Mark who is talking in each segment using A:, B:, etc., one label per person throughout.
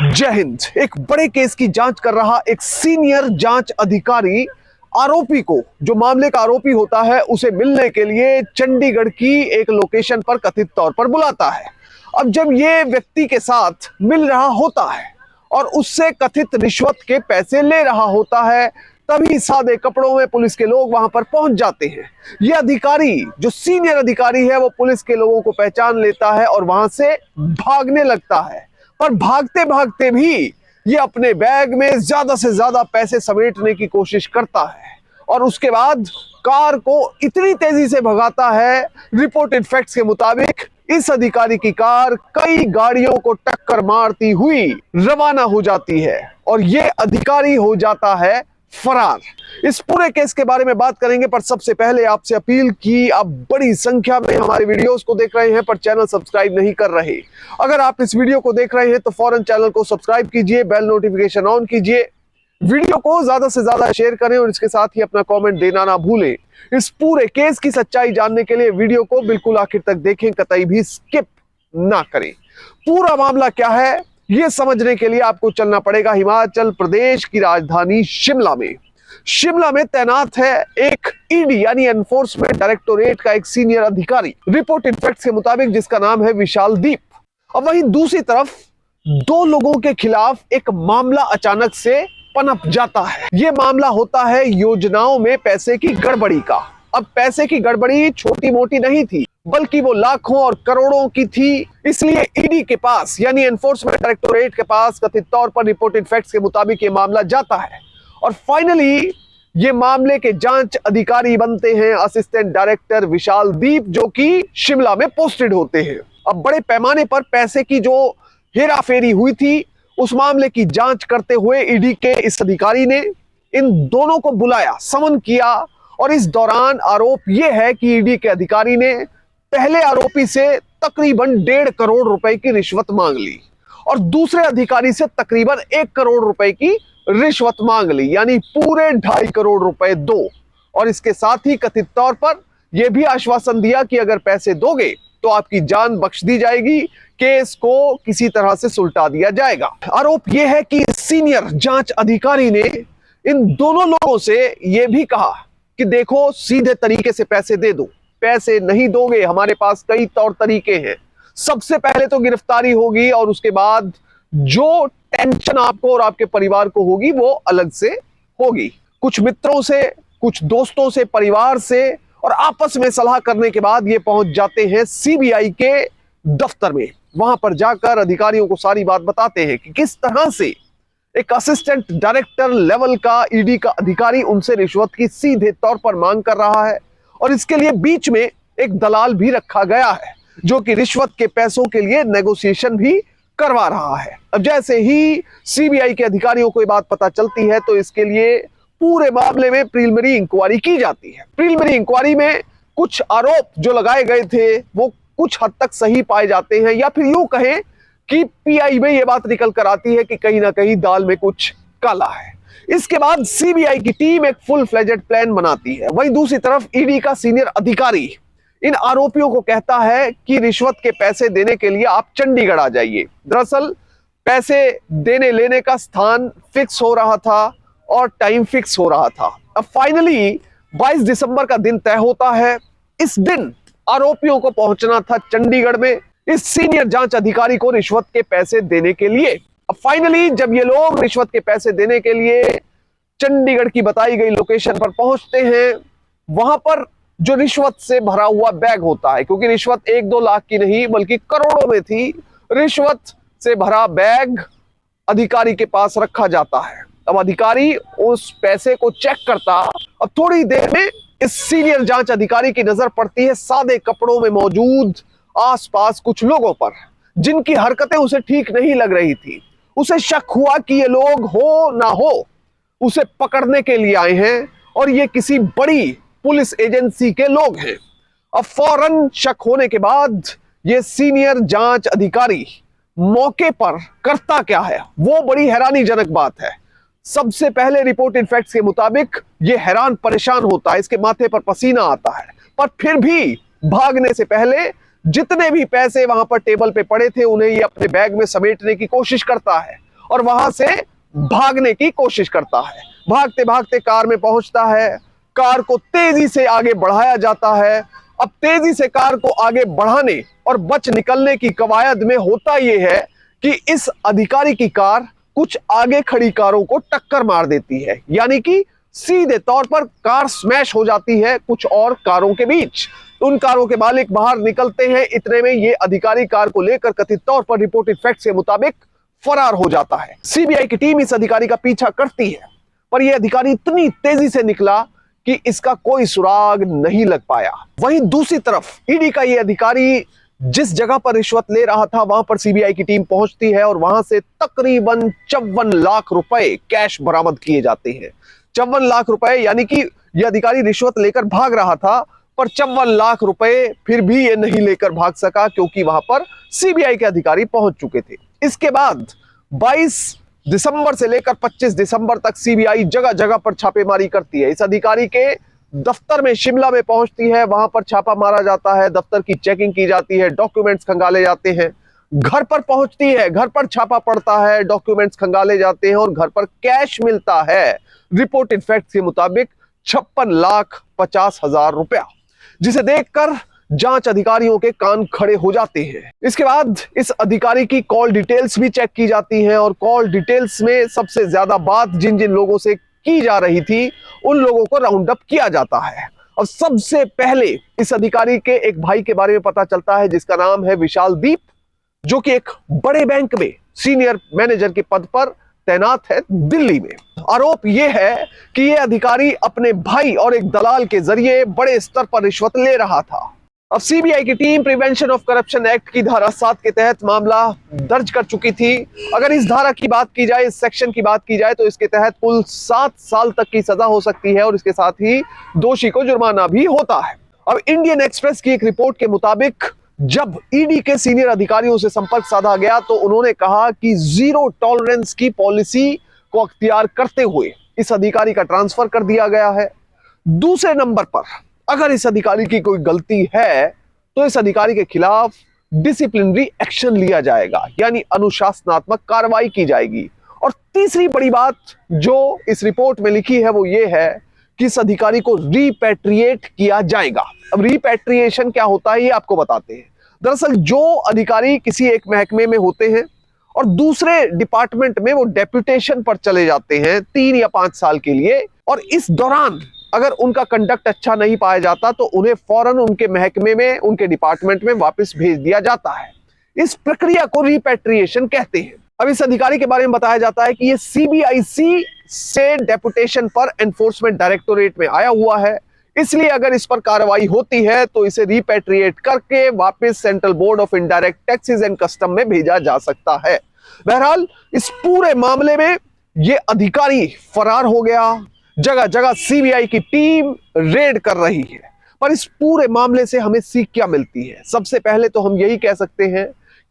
A: जय हिंद। एक बड़े केस की जांच कर रहा एक सीनियर जांच अधिकारी आरोपी को, जो मामले का आरोपी होता है, उसे मिलने के लिए चंडीगढ़ की एक लोकेशन पर कथित तौर पर बुलाता है। अब जब ये व्यक्ति के साथ मिल रहा होता है और उससे कथित रिश्वत के पैसे ले रहा होता है, तभी सादे कपड़ों में पुलिस के लोग वहां पर पहुंच जाते हैं। यह अधिकारी, जो सीनियर अधिकारी है, वो पुलिस के लोगों को पहचान लेता है और वहां से भागने लगता है। पर भागते भागते भी ये अपने बैग में ज्यादा से ज्यादा पैसे समेटने की कोशिश करता है और उसके बाद कार को इतनी तेजी से भगाता है, रिपोर्टेड फैक्ट्स के मुताबिक इस अधिकारी की कार कई गाड़ियों को टक्कर मारती हुई रवाना हो जाती है और ये अधिकारी हो जाता है फरार। इस पूरे केस के बारे में बात करेंगे, पर सबसे पहले आपसे अपील की आप बड़ी संख्या में हमारे वीडियोस को देख रहे हैं पर चैनल सब्सक्राइब नहीं कर रहे। अगर आप इस वीडियो को देख रहे हैं तो फौरन चैनल को सब्सक्राइब कीजिए, बेल नोटिफिकेशन ऑन कीजिए, वीडियो को ज्यादा से ज्यादा शेयर करें और इसके साथ ही अपना कमेंट देना ना भूलें। इस पूरे केस की सच्चाई जानने के लिए वीडियो को बिल्कुल आखिर तक देखें, कतई भी स्किप ना करें। पूरा मामला क्या है ये समझने के लिए आपको चलना पड़ेगा हिमाचल प्रदेश की राजधानी शिमला में। शिमला में तैनात है एक ईडी यानी एनफोर्समेंट डायरेक्टोरेट का एक सीनियर अधिकारी, रिपोर्टेड फैक्ट्स के मुताबिक, जिसका नाम है विशाल दीप। अब वहीं दूसरी तरफ दो लोगों के खिलाफ एक मामला अचानक से पनप जाता है। यह मामला होता है योजनाओं में पैसे की गड़बड़ी का। अब पैसे की गड़बड़ी छोटी मोटी नहीं थी, बल्कि वो लाखों और करोड़ों की थी। इसलिए ईडी के पास यानी एनफोर्समेंट डायरेक्टोरेट के पास कथित तौर पर रिपोर्टेड फैक्ट्स के मुताबिक ये मामला जाता है और फाइनली ये मामले के जांच अधिकारी बनते हैं असिस्टेंट डायरेक्टर विशाल दीप, जो कि शिमला में पोस्टेड होते हैं। अब बड़े पैमाने पर पैसे की जो हेराफेरी हुई थी उस मामले की जांच करते हुए ईडी के इस अधिकारी ने इन दोनों को बुलाया, समन किया और इस दौरान आरोप यह है कि ईडी के अधिकारी ने पहले आरोपी से तकरीबन 1.5 करोड़ रुपए की रिश्वत मांग ली और दूसरे अधिकारी से तकरीबन 1 करोड़ रुपए की रिश्वत मांग ली, यानी पूरे 2.5 करोड़ रुपए दो। और इसके साथ ही कथित तौर पर यह भी आश्वासन दिया कि अगर पैसे दोगे तो आपकी जान बख्श दी जाएगी, केस को किसी तरह से सुलटा दिया जाएगा। आरोप यह है कि सीनियर जांच अधिकारी ने इन दोनों लोगों से यह भी कहा कि देखो, सीधे तरीके से पैसे दे दो, पैसे नहीं दोगे हमारे पास कई तौर तरीके हैं। सबसे पहले तो गिरफ्तारी होगी और उसके बाद जो टेंशन आपको और आपके परिवार को होगी वो अलग से होगी। कुछ मित्रों से, कुछ दोस्तों से, परिवार से और आपस में सलाह करने के बाद ये पहुंच जाते हैं सीबीआई के दफ्तर में। वहां पर जाकर अधिकारियों को सारी बात बताते हैं कि किस तरह से एक असिस्टेंट डायरेक्टर लेवल का ईडी का अधिकारी उनसे रिश्वत की सीधे तौर पर मांग कर रहा है और इसके लिए बीच में एक दलाल भी रखा गया है जो कि रिश्वत के पैसों के लिए नेगोशिएशन भी करवा रहा है। अब जैसे ही सीबीआई के अधिकारियों को ये बात पता चलती है तो इसके लिए पूरे मामले में प्रीलिमिनरी इंक्वायरी की जाती है। प्रीलिमिनरी इंक्वायरी में कुछ आरोप जो लगाए गए थे वो कुछ हद तक सही पाए जाते हैं, या फिर यूं कहें कि पीआई में यह बात निकल कर आती है कि कहीं ना कहीं दाल में कुछ काला है। इसके बाद सीबीआई की टीम एक फुल फ्लेजेड प्लान बनाती है। वहीं दूसरी तरफ ईडी का सीनियर अधिकारी इन आरोपियों को कहता है कि रिश्वत के पैसे देने के लिए आप चंडीगढ़ आ जाइए। दरअसल पैसे देने लेने का स्थान फिक्स हो रहा था और टाइम फिक्स हो रहा था। अब फाइनली 22 दिसंबर का दिन तय होता है। इस दिन आरोपियों को पहुंचना था चंडीगढ़ में इस सीनियर जांच अधिकारी को रिश्वत के पैसे देने के लिए। अब फाइनली जब ये लोग रिश्वत के पैसे देने के लिए चंडीगढ़ की बताई गई लोकेशन पर पहुंचते हैं, वहां पर जो रिश्वत से भरा हुआ बैग होता है, क्योंकि रिश्वत 1-2 लाख की नहीं बल्कि करोड़ों में थी, रिश्वत से भरा बैग अधिकारी के पास रखा जाता है। अब अधिकारी उस पैसे को चेक करता। अब थोड़ी देर में इस सीनियर जांच अधिकारी की नजर पड़ती है सादे कपड़ों में मौजूद आसपास कुछ लोगों पर, जिनकी हरकतें उसे ठीक नहीं लग रही थी। उसे शक हुआ कि ये लोग हो ना हो उसे पकड़ने के लिए आए हैं और ये किसी बड़ी पुलिस एजेंसी के लोग हैं। अब फौरन शक होने के बाद ये सीनियर जांच अधिकारी मौके पर करता क्या है वो बड़ी हैरानीजनक बात है। सबसे पहले रिपोर्टेड फैक्ट्स के मुताबिक ये हैरान परेशान होता है, इसके माथे पर पसीना आता है, पर फिर भी भागने से पहले जितने भी पैसे वहां पर टेबल पे पड़े थे उन्हें ये अपने बैग में समेटने की कोशिश करता है और वहां से भागने की कोशिश करता है। भागते भागते कार में पहुंचता है, कार को तेजी से आगे बढ़ाया जाता है। अब तेजी से कार को आगे बढ़ाने और बच निकलने की कवायद में होता यह है कि इस अधिकारी की कार कुछ आगे खड़ी कारों को टक्कर मार देती है, यानी कि सीधे तौर पर कार स्मैश हो जाती है कुछ और कारों के बीच। उन कारों के मालिक बाहर निकलते हैं, इतने में ये अधिकारी कार को लेकर कथित तौर पर रिपोर्टेड फैक्ट्स के मुताबिक फरार हो जाता है। सीबीआई की टीम इस अधिकारी का पीछा करती है, पर यह अधिकारी इतनी तेजी से निकला कि इसका कोई सुराग नहीं लग पाया। वहीं दूसरी तरफ ईडी का यह अधिकारी जिस जगह पर रिश्वत ले रहा था वहां पर सीबीआई की टीम पहुंचती है और वहां से तकरीबन 54 लाख रुपए कैश बरामद किए जाते हैं। 54 लाख रुपए, यानी कि यह अधिकारी रिश्वत लेकर भाग रहा था, पर 54 लाख रुपए फिर भी ये नहीं लेकर भाग सका क्योंकि वहां पर सीबीआई के अधिकारी पहुंच चुके थे। इसके बाद 22 दिसंबर से लेकर 25 दिसंबर तक सीबीआई जगह जगह पर छापेमारी करती है। इस अधिकारी के दफ्तर में शिमला में पहुंचती है, वहां पर छापा मारा जाता है, दफ्तर की चेकिंग की जाती है, डॉक्यूमेंट्स खंगाले जाते हैं। घर पर पहुंचती है, घर पर छापा पड़ता है, डॉक्यूमेंट्स खंगाले जाते हैं और घर पर कैश मिलता है रिपोर्टेड फैक्ट्स के मुताबिक 56,50,000 रुपया, जिसे देखकर जांच अधिकारियों के कान खड़े हो जाते हैं। इसके बाद इस अधिकारी की कॉल डिटेल्स भी चेक की जाती हैं और कॉल डिटेल्स में सबसे ज्यादा बात जिन जिन लोगों से की जा रही थी उन लोगों को राउंड अप किया जाता है। और सबसे पहले इस अधिकारी के एक भाई के बारे में पता चलता है जिसका नाम है विशाल दीप, जो कि एक बड़े बैंक में सीनियर मैनेजर के पद पर तैनात है दिल्ली में। आरोप यह है कि यह अधिकारी अपने भाई और एक दलाल के जरिए बड़े स्तर पर रिश्वत ले रहा था। अब सीबीआई की team prevention of corruption act की धारा 7 के तहत मामला दर्ज कर चुकी थी। अगर इस धारा की बात की जाए, इस सेक्शन की बात की जाए, तो इसके तहत कुल 7 साल तक की सजा हो सकती है और इसके साथ ही दोषी को जुर्माना भी होता है। अब इंडियन एक्सप्रेस की एक रिपोर्ट के मुताबिक जब ईडी के सीनियर अधिकारियों से संपर्क साधा गया तो उन्होंने कहा कि जीरो टॉलरेंस की पॉलिसी को अख्तियार करते हुए इस अधिकारी का ट्रांसफर कर दिया गया है। दूसरे नंबर पर अगर इस अधिकारी की कोई गलती है तो इस अधिकारी के खिलाफ डिसिप्लिनरी एक्शन लिया जाएगा, यानी अनुशासनात्मक कार्रवाई की जाएगी। और तीसरी बड़ी बात जो इस रिपोर्ट में लिखी है वो ये है कि इस अधिकारी को रिपैट्रिएट किया जाएगा। अब रिपैट्रिएशन क्या होता है ये आपको बताते हैं। दरअसल जो अधिकारी किसी एक महकमे में होते हैं और दूसरे डिपार्टमेंट में वो डेप्यूटेशन पर चले जाते हैं 3 या 5 साल के लिए, और इस दौरान अगर उनका कंडक्ट अच्छा नहीं पाया जाता तो उन्हें फौरन उनके महकमे में, उनके डिपार्टमेंट में वापस भेज दिया जाता है। इस प्रक्रिया को रिपैट्रिएशन कहते हैं। अब इस अधिकारी के बारे में बताया जाता है कि ये सीबीआईसी से डेपुटेशन पर एनफोर्समेंट डायरेक्टोरेट में आया हुआ है, इसलिए अगर इस पर कार्रवाई होती है तो इसे रिपैट्रिएट करके वापस central board of indirect taxes and custom में भेजा जा सकता है। बहरहाल इस पूरे मामले में ये अधिकारी फरार हो गया, जगह जगह सीबीआई की टीम रेड कर रही है। पर इस पूरे मामले से हमें सीख क्या मिलती है? सबसे पहले तो हम यही कह सकते हैं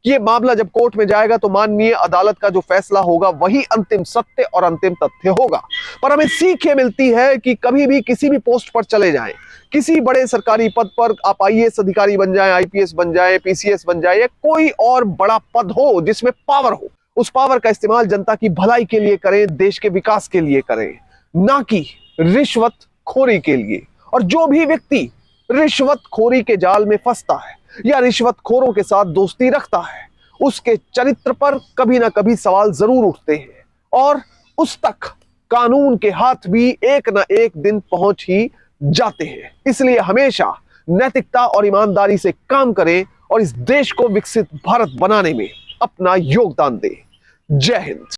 A: कि ये मामला जब कोर्ट में जाएगा तो माननीय अदालत का जो फैसला होगा वही अंतिम सत्य और अंतिम तथ्य होगा। पर हमें सीख ये मिलती है कि कभी भी किसी भी पोस्ट पर चले जाएं, किसी बड़े सरकारी पद पर आप आईएएस अधिकारी बन जाएं, आईपीएस बन जाएं, पीसीएस बन जाएं, या कोई और बड़ा पद हो जिसमें पावर हो, उस पावर का इस्तेमाल जनता की भलाई के लिए करें, देश के विकास के लिए करें, ना कि रिश्वतखोरी के लिए। और जो भी व्यक्ति रिश्वतखोरी के जाल में फंसता है या रिश्वतखोरों के साथ दोस्ती रखता है उसके चरित्र पर कभी ना कभी सवाल जरूर उठते हैं और उस तक कानून के हाथ भी एक ना एक दिन पहुंच ही जाते हैं। इसलिए हमेशा नैतिकता और ईमानदारी से काम करें और इस देश को विकसित भारत बनाने में अपना योगदान दें। जय हिंद।